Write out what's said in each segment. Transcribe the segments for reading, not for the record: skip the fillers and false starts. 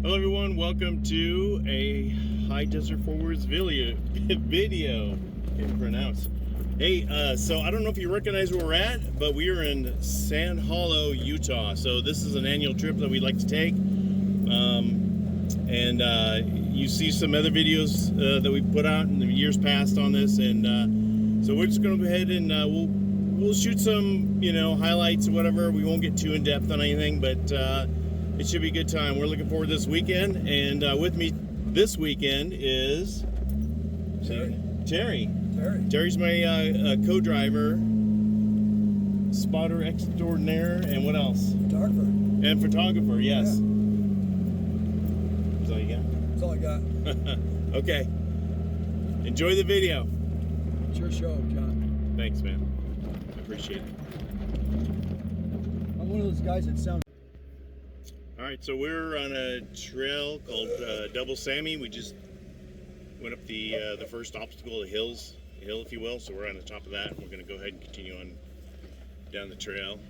Hello everyone, welcome to a High Desert Forwards video. Can't pronounce. Hey, so I don't know if you recognize where we're at, but we are in Sand Hollow, Utah. So this is an annual trip that we'd like to take. You see some other videos that we put out in the years past on this, and so we're just going to go ahead and we'll shoot some, highlights or whatever. We won't get too in depth on anything, but it should be a good time. We're looking forward to this weekend, and with me this weekend is Terry. Terry's my co-driver, spotter extraordinaire, and what else? Photographer. And photographer, yes. Yeah. That's all you got? That's all I got. Okay. Enjoy the video. It's your show, John. Thanks, man. I appreciate it. I'm one of those guys that sound. All right, so we're on a trail called Double Sammy. We just went up the first obstacle, the hill, if you will. So we're on the top of that. We're going to go ahead and continue on down the trail.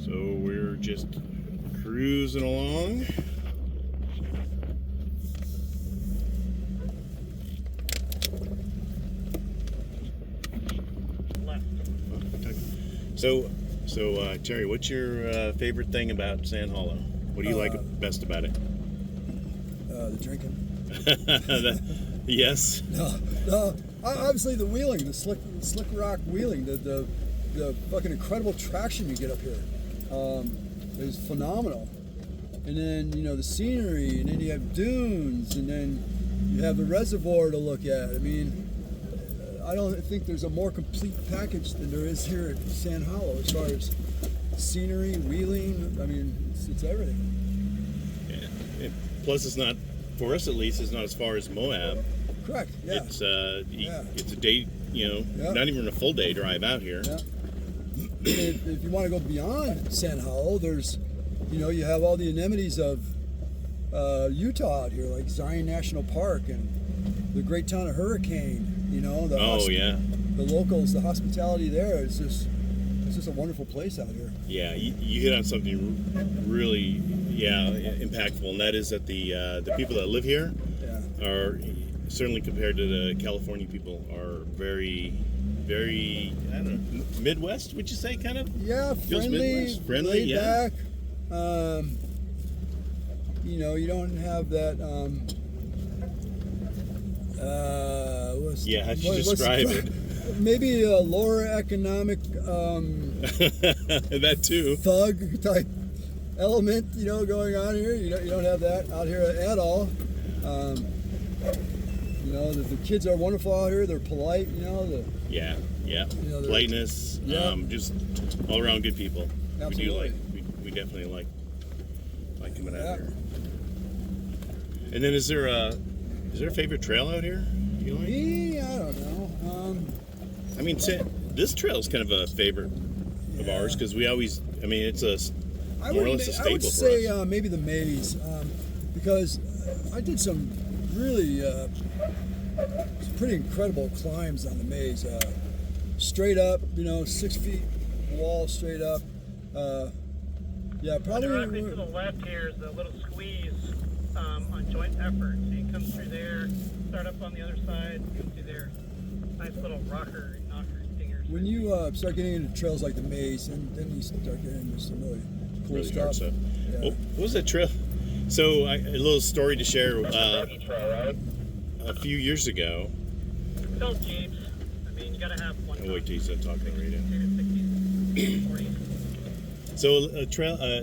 So we're just cruising along. So Terry, what's your favorite thing about Sand Hollow? What do you like best about it? The drinking. Yes. No. Obviously the wheeling, the slick rock wheeling, the fucking incredible traction you get up here is phenomenal. And then the scenery, and then you have dunes, and then you have the reservoir to look at. I mean, I don't think there's a more complete package than there is here at Sand Hollow as far as scenery, wheeling. I mean, it's everything. Yeah. Plus, it's not, for us at least, it's not as far as Moab. Correct. Yeah. It's it's a day, not even a full day drive out here. Yeah. If you want to go beyond Sand Hollow, there's, you have all the anemones of Utah out here, like Zion National Park and the great town of Hurricane. The locals, the hospitality there is just, it's just a wonderful place out here. Yeah, you hit on something really, impactful, and that is that the people that live here are, certainly compared to the California people, are very, very, I don't know, Midwest, would you say, kind of? Yeah, friendly, laid back. You don't have that. How do you describe it? Maybe a lower economic that too. Thug type element, going on here. You don't have that out here at all. The kids are wonderful out here. They're polite. Politeness. Just all around good people. Absolutely. We definitely like coming out here. And then is there a favorite trail out here? You like? Me, I don't know. This trail is kind of a favorite of ours because we always. It's more or less a staple for us. I would say maybe the maze, because I did some really pretty incredible climbs on the maze. Straight up, 6 feet wall straight up. Probably. Directly to the left here is a little squeeze on joint effort. So you come through there, start up on the other side, come through there. Nice little knocker stingers. When you start getting into trails like the maze, and then you start getting into some really cool stuff. Yeah. What was that trail? So a little story to share. A few years ago. Still Jeeps. You gotta have one. Oh wait, geez, I'm talking on the radio. 60s, 40s. So a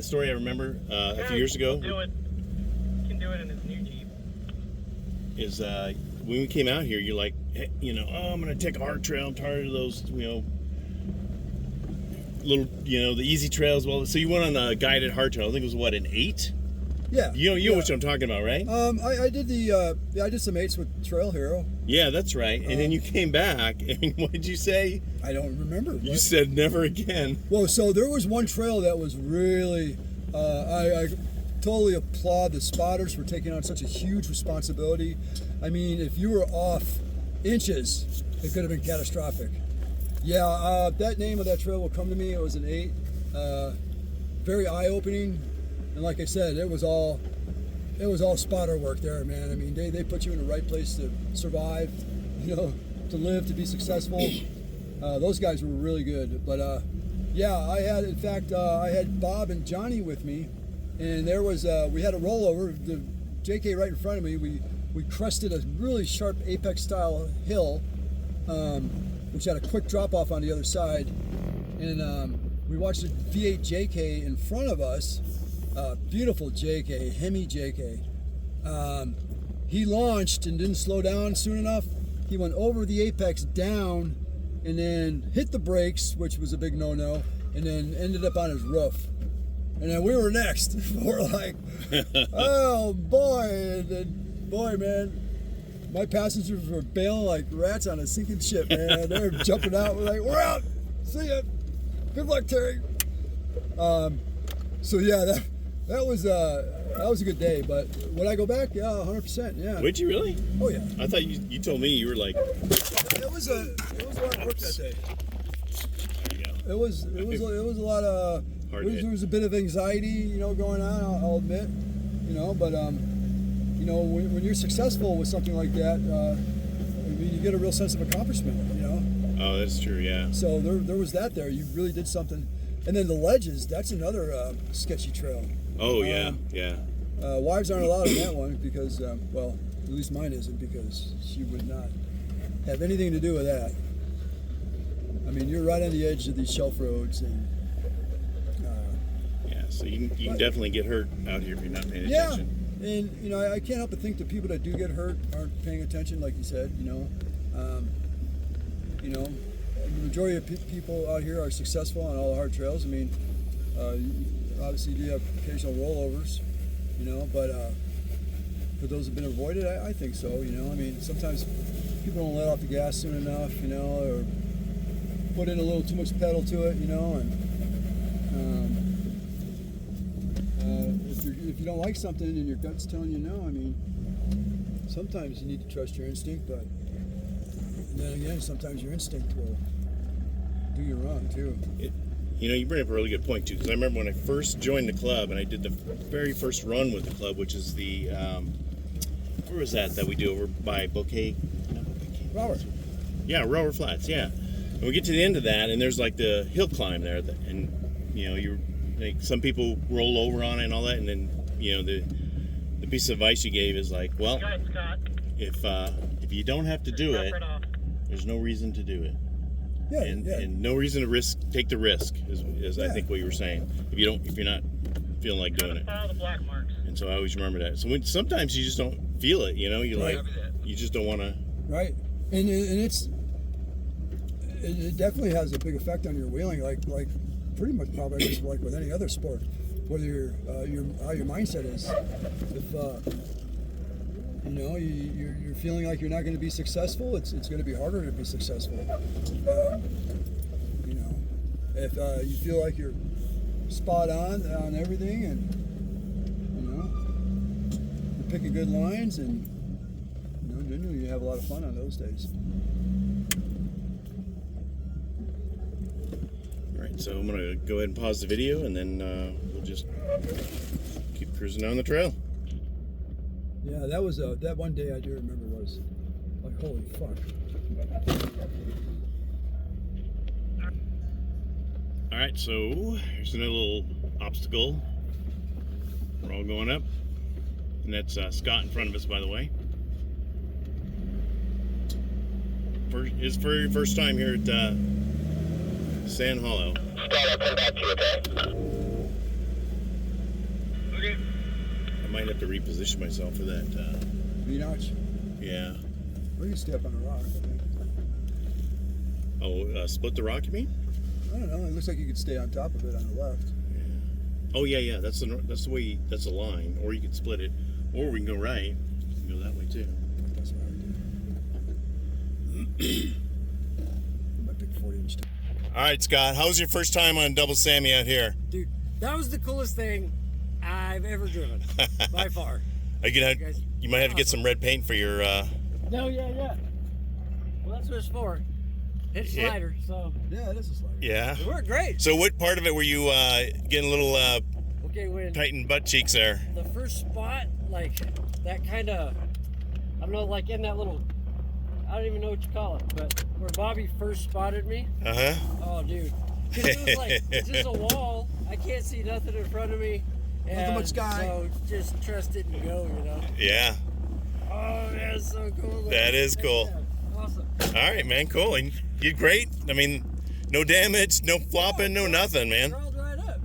story I remember a few years ago. Can do it in his new Jeep. Is when we came out here, you're like, hey, I'm gonna take a hard trail. I'm tired of those, little, the easy trails. Well, so you went on a guided hard trail. I think it was an 8. Yeah. You know what I'm talking about, right? I did I did some 8s with Trail Hero. Yeah, that's right. And then you came back, and what did you say? I don't remember. You said never again. Well, so there was one trail that was really, I totally applaud the spotters for taking on such a huge responsibility. If you were off inches, it could have been catastrophic. Yeah, that name of that trail will come to me. It was an 8. Very eye-opening, and like I said, it was all spotter work there, man. I mean, they put you in the right place to survive, you know, to live, to be successful. Those guys were really good. But yeah, I had Bob and Johnny with me, and there was we had a rollover. The JK right in front of me. We crested a really sharp apex style hill, which had a quick drop off on the other side, and we watched a V8 JK in front of us. Beautiful JK, Hemi JK. He launched and didn't slow down soon enough. He went over the apex down and then hit the brakes, which was a big no-no, and then ended up on his roof. And then we were next. We're like, oh boy. And then, boy, man, my passengers were bailing like rats on a sinking ship, man. They were jumping out. We're like, we're out. See ya. Good luck, Terry. So yeah, that was a good day. But would I go back? Yeah, 100%. Yeah. Would you really? Oh yeah. I thought you told me you were like. It was a lot of work that day. There you go. It was a lot of. There was a bit of anxiety, you know, going on. I'll admit, you know, but you know, when you're successful with something like that, I mean, you get a real sense of accomplishment, you know. Oh, that's true. Yeah. So there was that there. You really did something. And then the ledges. That's another sketchy trail. Oh yeah, yeah. Wives aren't allowed on that one because, well, at least mine isn't, because she would not have anything to do with that. I mean, you're right on the edge of these shelf roads, and yeah. So you can definitely get hurt out here if you're not paying attention. And you know, I can't help but think the people that do get hurt aren't paying attention, like you said. You know, the majority of people out here are successful on all the hard trails. I mean, obviously you do have occasional rollovers, you know, but those have been avoided. I think so. You know, I mean, sometimes people don't let off the gas soon enough, you know, or put in a little too much pedal to it, you know, and if you don't like something and your gut's telling you no, I mean, sometimes you need to trust your instinct, but then again, sometimes your instinct will do you wrong too. You know, you bring up a really good point too, because I remember when I first joined the club and I did the very first run with the club, which is the where was that we do over by Bouquet? Robert. Yeah, Rower Flats. Yeah, and we get to the end of that, and there's like the hill climb there, and you know, you're like, some people roll over on it and all that, and then you know the piece of advice you gave is like, well, if you don't have to do it, there's no reason to do it. Yeah, and no reason to take the risk is I think what you were saying. If you're not feeling like doing it. Follow the black marks. And so I always remember that. So sometimes you just don't feel it, you know. You like you just don't want to. Right, and it definitely has a big effect on your wheeling, like pretty much probably just like with any other sport, whether how your mindset is. If you know, you're feeling like you're not going to be successful, it's going to be harder to be successful. You know, if you feel like you're spot on everything, and you know, you're picking good lines, and you know, generally you have a lot of fun on those days. All right, so I'm going to go ahead and pause the video, and then we'll just keep cruising down the trail. Yeah, that was that one day I do remember was like, holy fuck. All right, so here's another little obstacle. We're all going up, and that's Scott in front of us, by the way. His very first time here at Sand Hollow. Scott, I'll come back to you, okay? Okay. I might have to reposition myself for that. V-notch. Yeah. Or you can stay up on a rock, I think. Oh, split the rock, you mean? I don't know. It looks like you could stay on top of it on the left. Yeah. Oh yeah. That's the way. That's a line. Or you could split it, or we can go right. We can go that way too. That's what I would do. My big 40-inch. All right, Scott. How was your first time on Double Sammy out here? Dude, that was the coolest thing I've ever driven, by far. You might have to get some red paint for your. No, yeah. Well, that's what it's for. Hit Yeah. slider, so Yeah, it is a slider. Yeah. it worked great. So what part of it were you getting a little Okay, when tightened butt cheeks there? the first spot, like that kind of, I don't know, like in that little, I don't even know what you call it, but where Bobby first spotted me. Uh-huh. Oh, dude. 'Cause it was like, it's just a wall. I can't see nothing in front of me. Nothing but sky. So just trust it and go, you know. Yeah. Oh, that's so cool. That is cool. Yeah, awesome. All right, man. Cool. And you did great. I mean, no damage, no flopping, no nothing, man. They're all dried up.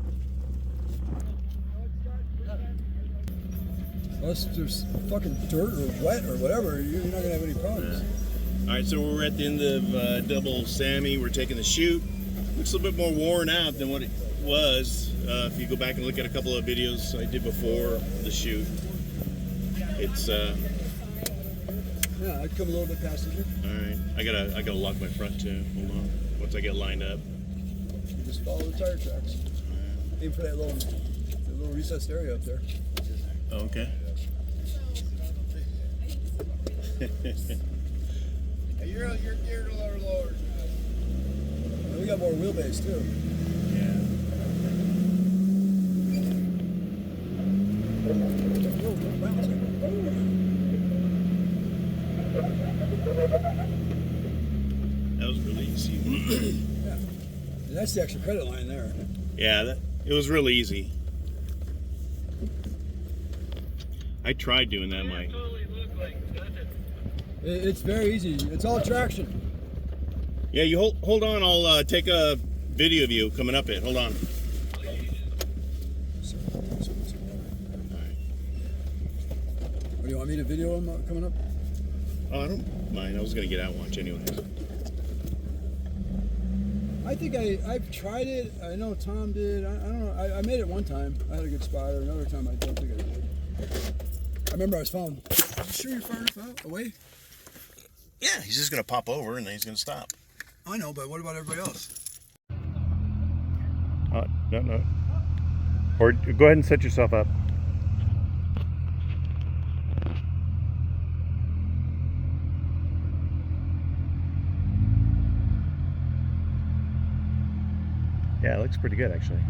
Unless there's fucking dirt or wet or whatever, you're not gonna have any problems. All right, so we're at the end of Double Sammy. We're taking the chute. Looks a little bit more worn out than what it was. If you go back and look at a couple of videos I did before the chute, it's Yeah, I'd come a little bit passenger. all right. I gotta lock my front too. Hold on. Once I get lined up. You just follow the tire tracks. Aim for that little recessed area up there. Oh, okay. You're geared a little lower. And we got more wheelbase too. That was really easy. And that's the extra credit line there. Yeah, it was really easy. I tried doing that, Mike. Totally look like, doesn't it? It's very easy. It's all traction. Yeah, you hold on. I'll take a video of you coming up it. Hold on. What, do you want me to video them coming up? Oh, I don't mind. I was gonna get out and watch anyways. I think I've tried it. I know Tom did. I don't know. I made it one time. I had a good spot. Or another time I don't think I did. I remember I was found. You sure you're far enough out, away? Yeah, he's just gonna pop over and then he's gonna stop. I know, but what about everybody else? No. Or go ahead and set yourself up. Yeah, it looks pretty good actually.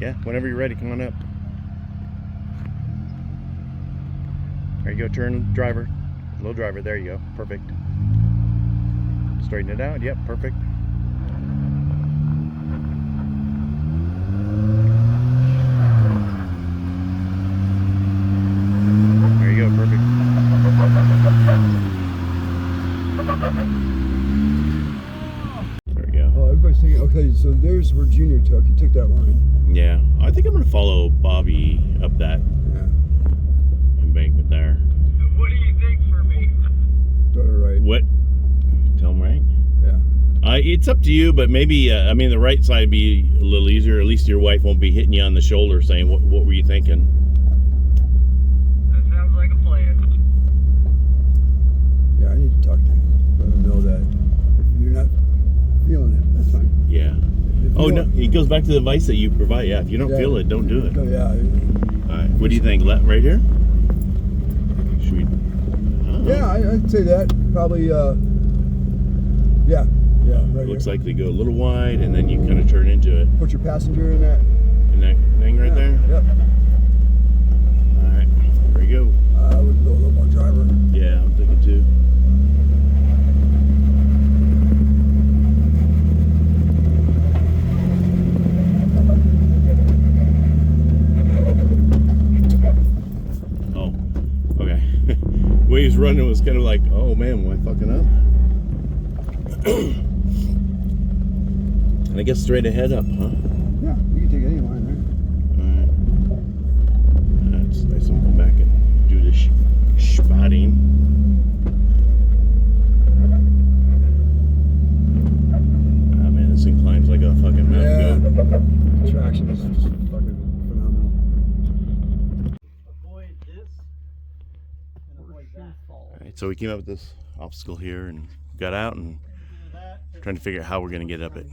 Yeah, whenever you're ready, come on up. There you go, turn driver. Low driver, there you go. Perfect. Straighten it out, yep, perfect. There you go, perfect. There we go. Oh, everybody's taking. Okay, so there's where Junior took. He took that line. Yeah, I think I'm gonna follow Bobby up that Yeah. embankment there. What do you think for me? Got it right. What? Tell him right. Yeah. It's up to you, but maybe I mean the right side would be a little easier. At least your wife won't be hitting you on the shoulder saying, "What were you thinking?" That sounds like a plan. Yeah, I need to talk to him. Let him know that if you're not feeling it, that's fine. Yeah. If you Oh no, don't- it goes back to the advice that you provide. Yeah, if you don't Yeah. feel it, don't do it. Oh, yeah. All right. What do you think? Right here? Should we? I don't know. Yeah, I'd say that. Probably, yeah, right It looks here. like they go a little wide, and then you kind of turn into it. Put your passenger in that. In that thing right Yeah, there. Yep. All right. There you go. I would go a little more driver. Yeah, I'm thinking too. Oh, okay. The way he's running was kind of like, oh man, am I fucking up? And I guess straight ahead up, huh? Yeah, you can take any line there. Alright. That's nice. I'll come back and do the spotting. Ah man, this thing climbs like a fucking mountain goat. The traction is just fucking phenomenal. Avoid this and avoid that. Alright, so we came up with this obstacle here and got out and trying to figure out how we're gonna get up it.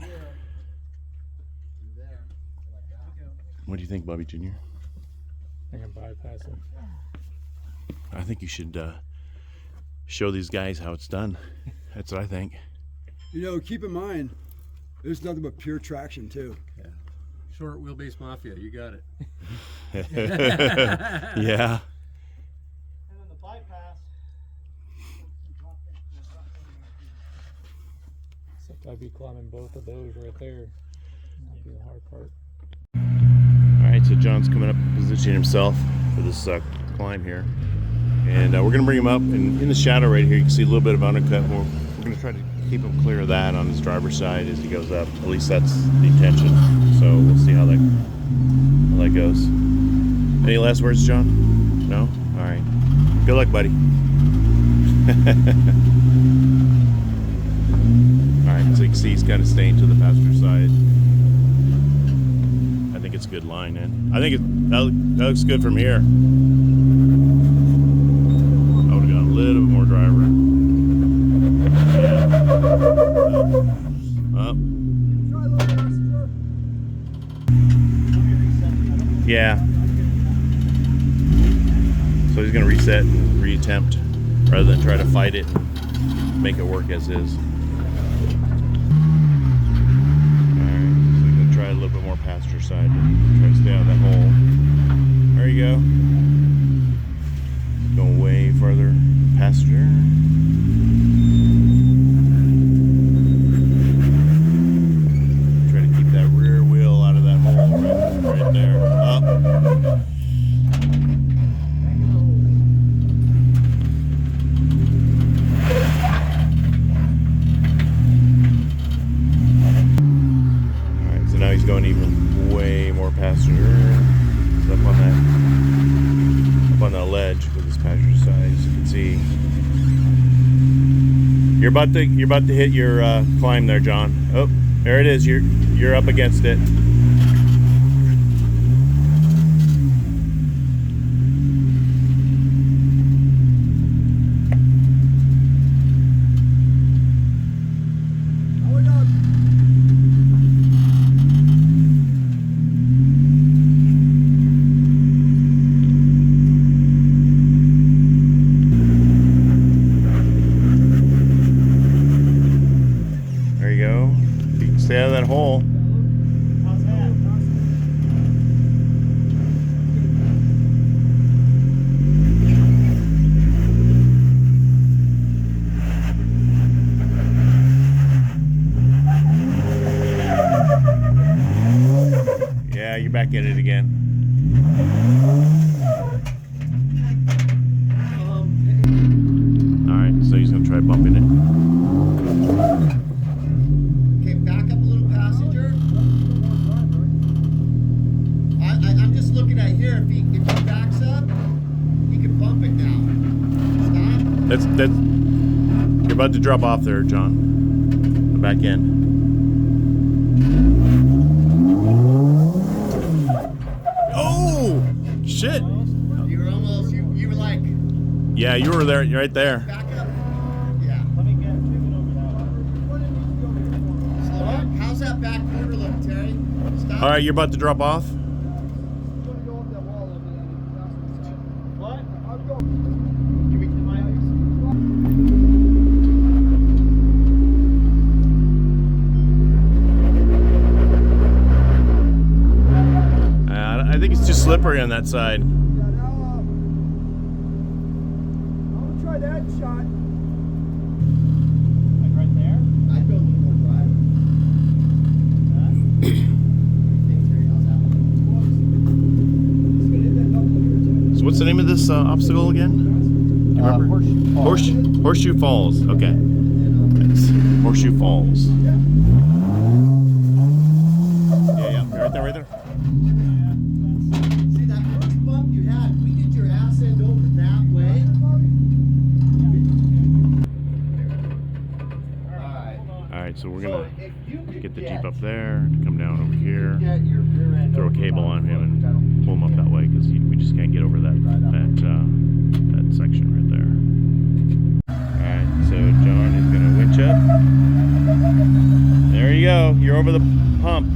What do you think, Bobby Jr.? I can bypass it. I think you should show these guys how it's done. That's what I think. You know, keep in mind, there's nothing but pure traction too. Short wheelbase mafia, you got it. Yeah. And then the bypass. Except I'd be climbing both of those right there. That'd be the hard part. All right, so John's coming up, positioning himself for this climb here, and we're gonna bring him up, and in the shadow right here, you can see a little bit of undercut. We're gonna try to keep him clear of that on his driver's side as he goes up. At least that's the intention. So we'll see how that goes. Any last words, John? No? All right. Good luck, buddy. All right, so you can see he's kind of staying to the passenger side. I think it's a good line in. I think that looks good from here. I would have gone a little bit more driver. Yeah. So he's gonna reset and reattempt rather than try to fight it and make it work as is. Alright, so we're gonna try a little bit more passenger side. Try to stay out of that hole. There you go. Going way farther passenger. Try to keep that rear wheel out of that hole right there. Up. Alright, so now he's going even way more passenger. He's up on that ledge with his passenger side, as you can see. You're about to hit your climb there, John. Oh, there it is. You're up against it. There you go. You can stay out of that hole. How's that? Yeah, you're back in it again. All right, so he's gonna try bumping it. Okay, back up a little, passenger. I'm just looking at here. If he backs up, he can bump it now. Stop. That's you're about to drop off there, John. The back end. Oh shit! You were almost. You were like. Yeah, you were there, right there. Back up. Yeah. Let me get it over that. Slow down. How's that back corner look, Terry? Stop. All right, you're about to drop off. What? Give me my I think it's too slippery on that side. I'll try that shot. Like right there? I'd go a little more drive. Terry, how's that one? So what's the name of this obstacle again? Do you remember? Horseshoe Falls. Okay. Thanks. Horseshoe Falls. Yeah, right there, right there. See that first bump you had? We did your ass end over that way. Alright. All right, so we're So gonna if you could get the Jeep up there, come down over here, get your rear end throw a over cable the on him, bottom, and pull him up that way because we just can't get over that section right there. All right, so John is gonna winch up. There you go. You're over the hump.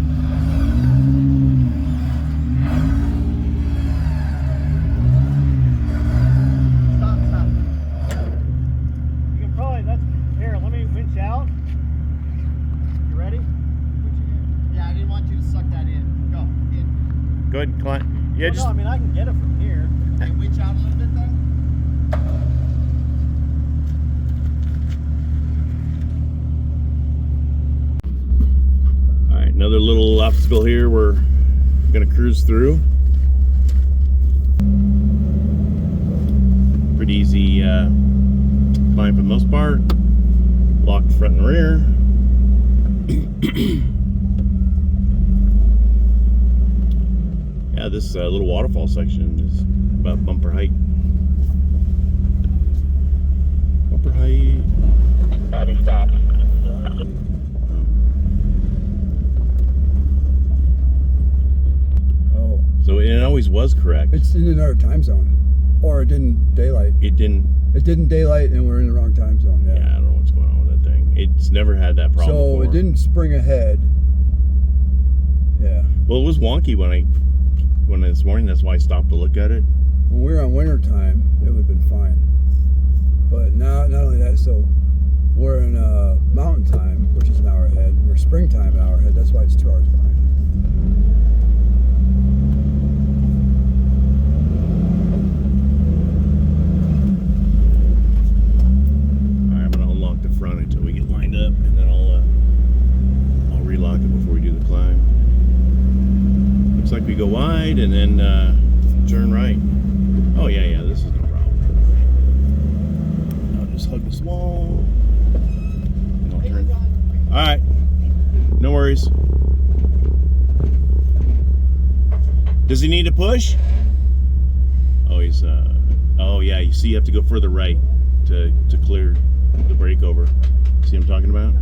climb. Yeah, just No, I mean, I can get it from here. Okay, winch out a little bit then. all right. Another little obstacle here. We're gonna cruise through. Pretty easy climb for the most part. Locked front and rear. Yeah, this little waterfall section is about bumper height. Bumper height. Bobby, stop. Oh, So it always was correct. it's in another time zone, or it didn't daylight. It didn't. It didn't daylight, and we're in the wrong time zone. Yeah, I don't know what's going on with that thing. It's never had that problem So before. it didn't spring ahead. Yeah. Well, it was wonky when this morning. That's why I stopped to look at it. When we were on winter time, it would have been fine. But now, not only that, so we're in mountain time, which is an hour ahead. We're springtime an hour ahead. That's why it's 2 hours behind. All right, I'm gonna unlock the front until we get lined up, and then I'll relock it before we do the climb. Looks like we go wide and then turn right. Oh yeah, this is no problem. I'll just hug this wall. And I'll turn. All right, no worries. Does he need to push? Oh, he's oh yeah, you see you have to go further right to clear the breakover. See what I'm talking about?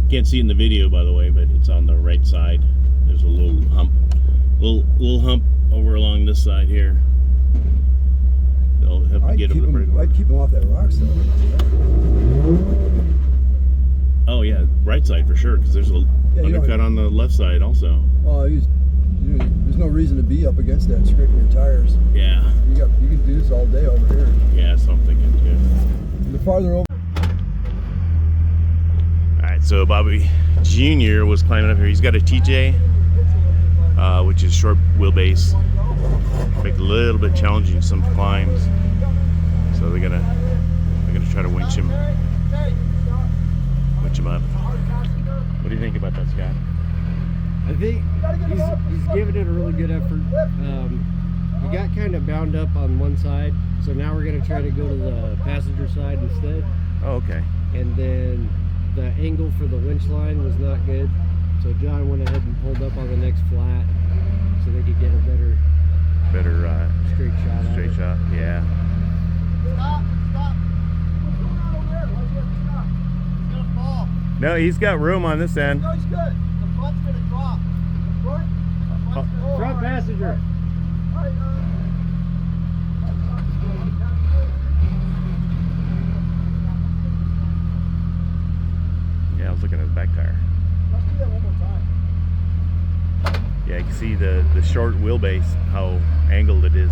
Can't see it in the video, by the way, but it's on the right side. There's a little hump, little hump over along this side here. They'll have to get him to break over. I'd keep him off that rock though. Oh yeah, right side for sure, because there's a Yeah, you undercut know, on the left side also. Well, there's no reason to be up against that, scraping your tires. Yeah, You can do this all day over here. yeah, that's what I'm thinking too. The farther over. All right, so Bobby Jr. was climbing up here. He's got a TJ, which is short wheelbase. Make it a little bit challenging some climbs. So they're gonna try to winch him up. What do you think about that, Scott? I think he's giving it a really good effort. He got kind of bound up on one side, so now we're going to try to go to the passenger side instead. Oh, okay. And then the angle for the winch line was not good, so John went ahead and pulled up on the next flat so they could get a better straight shot. Straight shot. Yeah. Stop. It's gonna fall. No, he's got room on this end. No, it's good. The front's gonna drop. The front? Front passenger. Yeah, I was looking at the back tire. Let's do that one more time. Yeah, you can see the short wheelbase, how angled it is.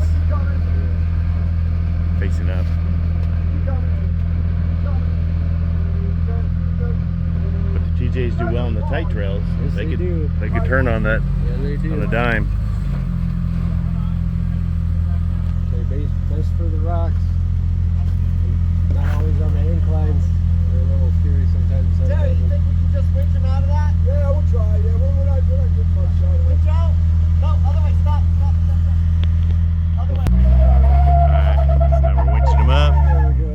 Facing up. But the TJs do well on the tight trails. Yes, they do. They could turn on that Yeah, they do. on a dime. They're best for the rocks. And not always on the inclines. They're a little scary sometimes. Terry, you think we can just winch him out of that? Yeah, we'll try. Yeah, we're not getting much shot of it. Winch out? No, other way. Stop. Other way. Alright, so now we're winching him up. There we go.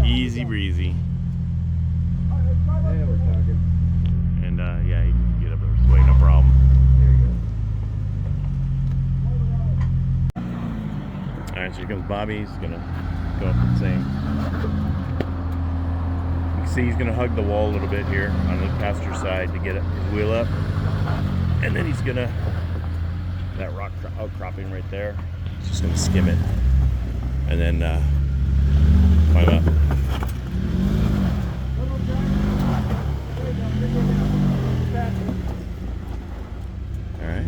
Easy breezy. Yeah, we're talking. And yeah, you can get up this way, no problem. There you go. Alright, so here comes Bobby. He's gonna go up the same. You can see he's gonna hug the wall a little bit here on the passenger side to get his wheel up. And then he's gonna, that rock outcropping right there, he's just gonna skim it. And then climb up. Alright.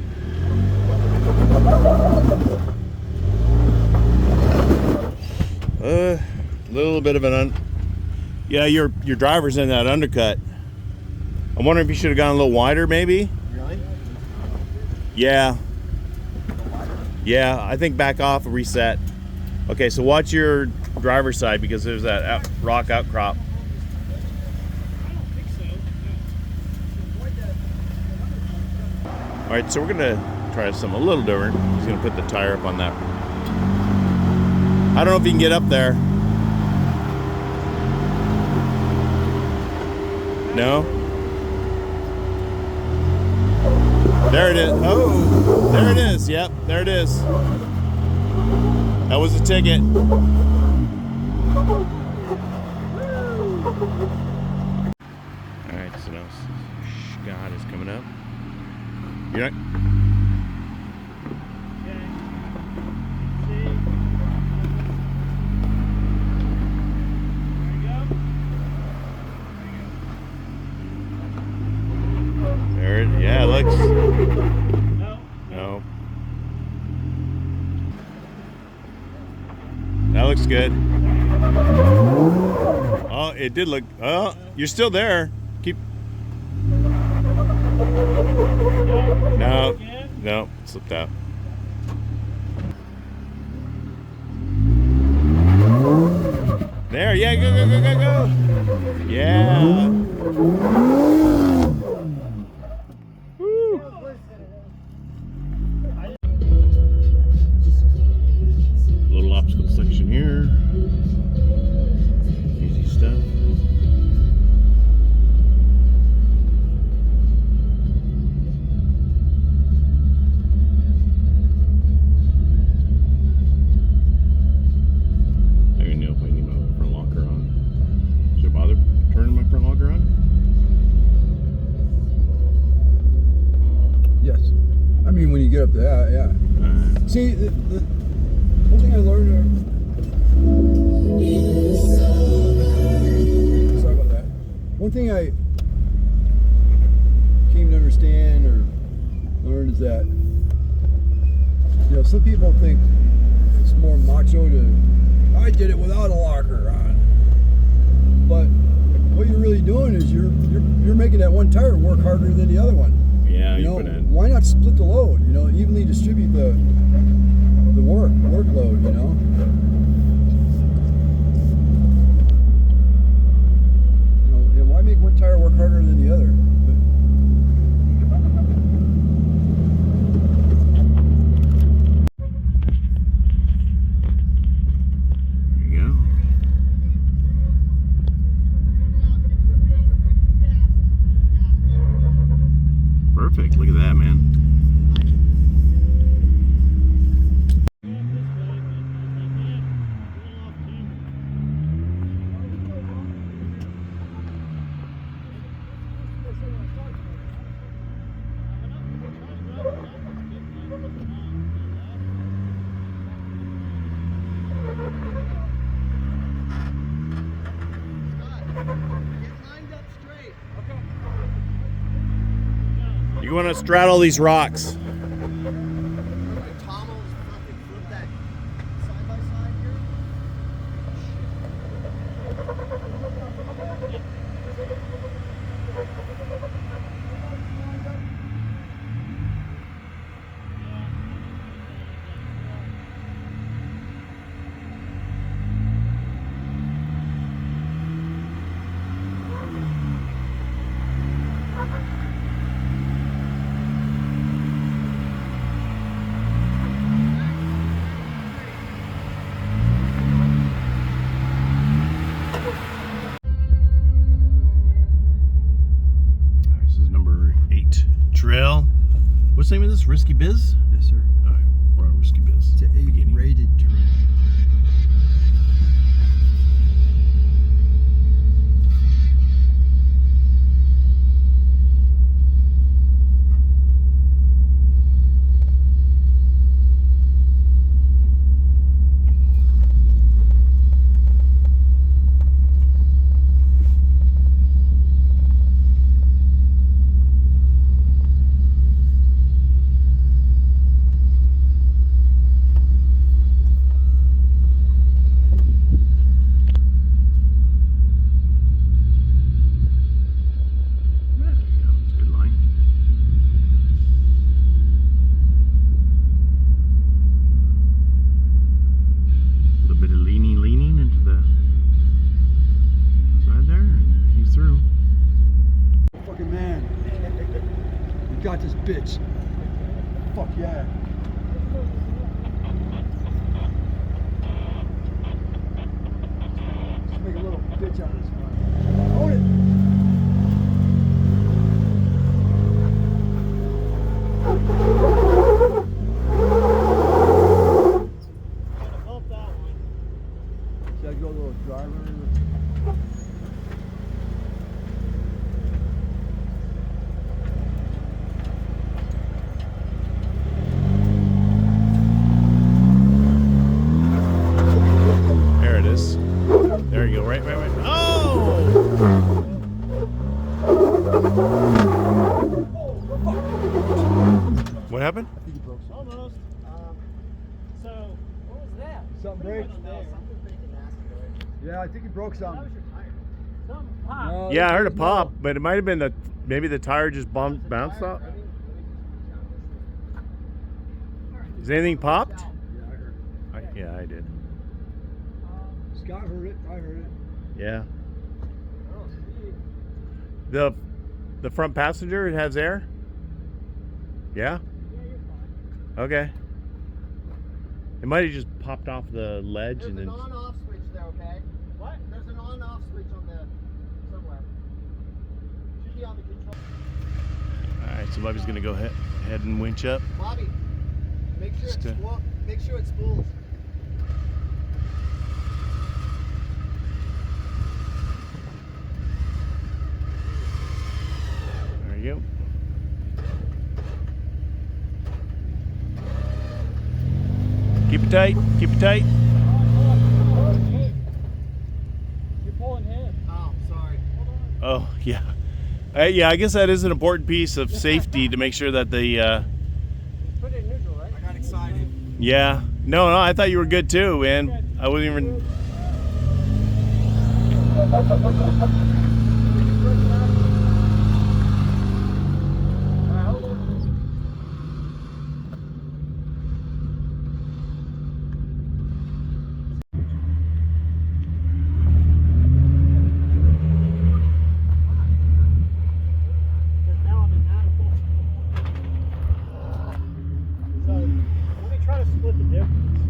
A little bit of an yeah, your driver's in that undercut. I'm wondering if you should have gone a little wider, maybe. Really? Yeah, Yeah, I think back off, reset. Okay, so watch your driver's side because there's that rock outcrop. All right, so we're gonna try something a little different. He's gonna put the tire up on that. I don't know if you can get up there. No? There it is. Oh, there it is. Yep, there it is. That was the ticket. All right, so now Scott is coming up. You're not. There it, yeah, it looks. No. That looks good. Oh, it did look. Oh, you're still there. Keep. No, slipped out. There, yeah, go. Yeah. Woo. Little obstacle section here. Easy stuff. Yes. I mean, when you get up to that, yeah. See, the one thing I learned. Sorry about that. One thing I came to understand or learned is that, you know, some people think it's more macho to, I did it without a locker on. But what you're really doing is you're making that one tire work harder than the other one. Yeah, you know, why not split the load? You know, evenly distribute the workload. You know. You know, and why make one tire work harder than the other? There you go. Perfect. Look at that, man. You want to straddle these rocks. Tom will fucking flip that side by side here. This is number 8 trail. What's the name of this? Risky Biz? Yes, sir. All right, we're on Risky Biz. It's an 8 Beginning. rated trail. So, what was that? Something break? Something's making nasty noise. Yeah, I think you broke something. Something popped. No, Yeah, I heard a there's pop, metal. but it might have been maybe the tire just bounced off. Is anything popped? Yeah, I heard it. Yeah, I did. Scott heard it. I heard it. Yeah. The front passenger, it has air? Yeah? Okay. It might have just popped off the ledge There's and an then. on-off switch there, okay? What? There's an on-off switch on the somewhere. Should be on the control. Alright, so Bobby's gonna go ahead and winch up. Bobby, make sure Just, make sure it spools. There you go. Keep it tight, keep it tight. You're pulling him. Oh, sorry. Oh, yeah. Yeah, I guess that is an important piece of safety to make sure that the, Put it in neutral, right? I got excited. yeah. No, I thought you were good too, man. I wasn't even. Now I'm in manifold. So, let me try to split the difference.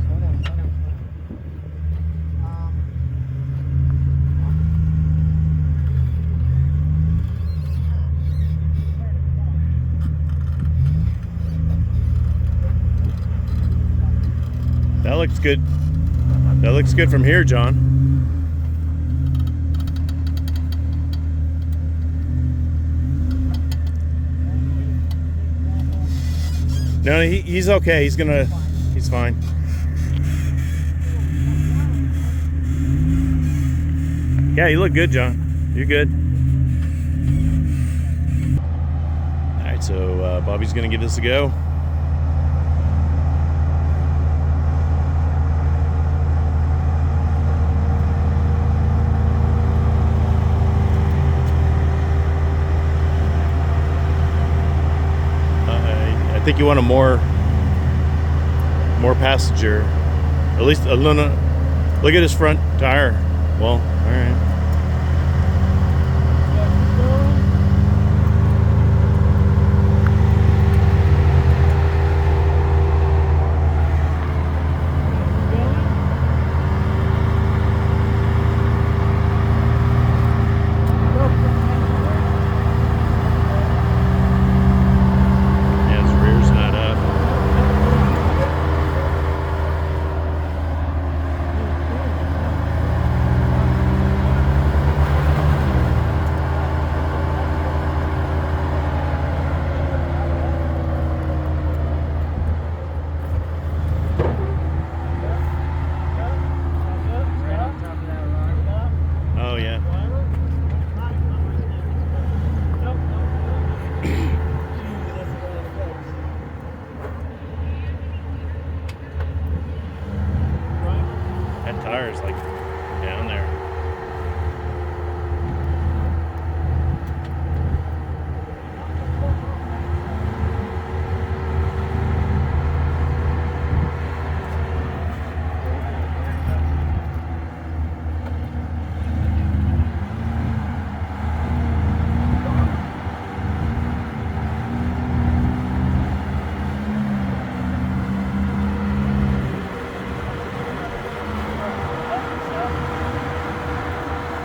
Slow down, slow down, slow down. That looks good. That looks good from here, John. No, he's okay. He's fine. Yeah, you look good, John. You're good. All right, so Bobby's gonna give this a go. I think you want a more passenger. At least look at his front tire. Well, all right. Yeah, his rear's not up. Oh yeah. That tire is like